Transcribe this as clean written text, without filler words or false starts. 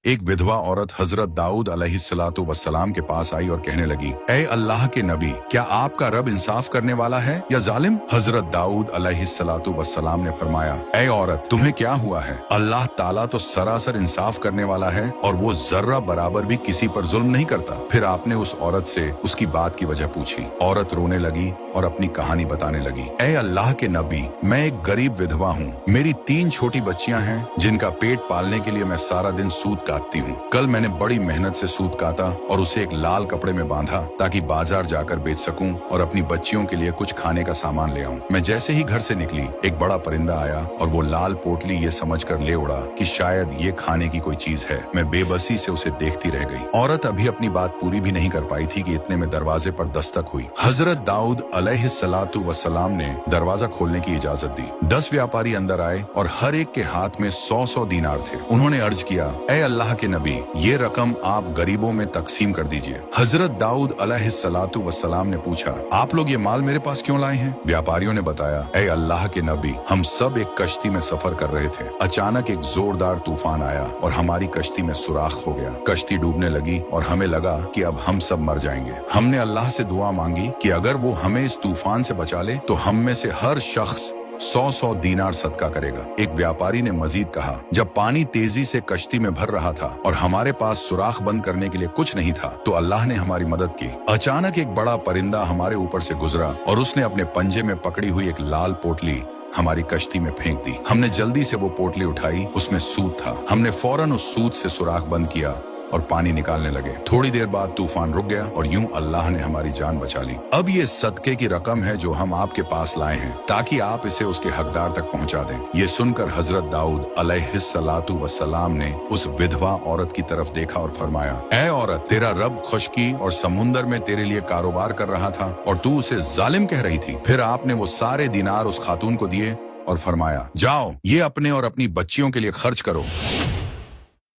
एक विधवा औरत हजरत दाऊद अलैहिस्सलातु वस्सलाम के पास आई और कहने लगी, ऐ अल्लाह के नबी, क्या आपका रब इंसाफ करने वाला है या जालिम? हजरत दाऊद अलैहिस्सलातु वस्सलाम ने फरमाया, ऐ औरत, तुम्हें क्या हुआ है? अल्लाह ताला तो सरासर इंसाफ करने वाला है और वो जर्रा बराबर भी किसी पर जुल्म नहीं करता। फिर आपने उस औरत से उसकी बात की वजह पूछी। औरत रोने लगी और अपनी कहानी बताने लगी। ऐ अल्लाह के नबी, मैं एक गरीब विधवा हूँ। मेरी 3 छोटी बच्चियां हैं जिनका पेट पालने के लिए मैं सारा दिन सूत काटती हूँ। कल मैंने बड़ी मेहनत से सूत काटा और उसे एक लाल कपड़े में बांधा ताकि बाजार जाकर बेच सकूं और अपनी बच्चियों के लिए कुछ खाने का सामान ले आऊं। मैं जैसे ही घर से निकली, एक बड़ा परिंदा आया और वो लाल पोटली ये समझकर ले उड़ा कि शायद ये खाने की कोई चीज है। मैं बेबसी से उसे देखती रह गई। औरत अभी अपनी बात पूरी भी नहीं कर पाई थी कि इतने में दरवाजे पर दस्तक हुई। हजरत दाऊद अलैहिस्सलातु वस्सलाम ने दरवाजा खोलने की इजाजत दी। 10 व्यापारी अंदर आए और हर एक के हाथ में 100-100 दीनार थे। उन्होंने अर्ज किया, ऐ अल्लाह के नबी, ये रकम आप गरीबों में तकसीम कर दीजिए। हजरत दाऊद अलैहिस्सलातु वस्सलाम ने पूछा, आप लोग ये माल मेरे पास क्यों लाए हैं? व्यापारियों ने बताया, ऐ अल्लाह के नबी, हम सब एक कश्ती में सफर कर रहे थे। अचानक एक जोरदार तूफान आया और हमारी कश्ती में सुराख हो गया। कश्ती डूबने लगी और हमें लगा कि अब हम सब मर जाएंगे। हमने अल्लाह से दुआ मांगी कि अगर वो हमें इस तूफान से बचा ले तो हम में से हर शख्स 100-100 दीनार सदका करेगा। एक व्यापारी ने मजीद कहा, जब पानी तेजी से कश्ती में भर रहा था और हमारे पास सुराख बंद करने के लिए कुछ नहीं था तो अल्लाह ने हमारी मदद की। अचानक एक बड़ा परिंदा हमारे ऊपर से गुजरा और उसने अपने पंजे में पकड़ी हुई एक लाल पोटली हमारी कश्ती में फेंक दी। हमने जल्दी से वो पोटली उठाई, उसमें सूत था। हमने फौरन उस सूत से सुराख बंद किया और पानी निकालने लगे। थोड़ी देर बाद तूफान रुक गया और यूं अल्लाह ने हमारी जान बचा ली। अब ये सदके की रकम है जो हम आपके पास लाए हैं ताकि आप इसे उसके हकदार तक पहुंचा दें। ये सुनकर हजरत दाऊद अलैहिस्सलातु वस्सलाम ने उस विधवा औरत की तरफ देखा और फरमाया, ऐ औरत, तेरा रब खुशकी और समुंदर में तेरे लिए कारोबार कर रहा था और तू उसे जालिम कह रही थी। फिर आपने वो सारे दिनार उस खातून को दिए और फरमाया, जाओ, ये अपने और अपनी बच्चियों के लिए खर्च करो।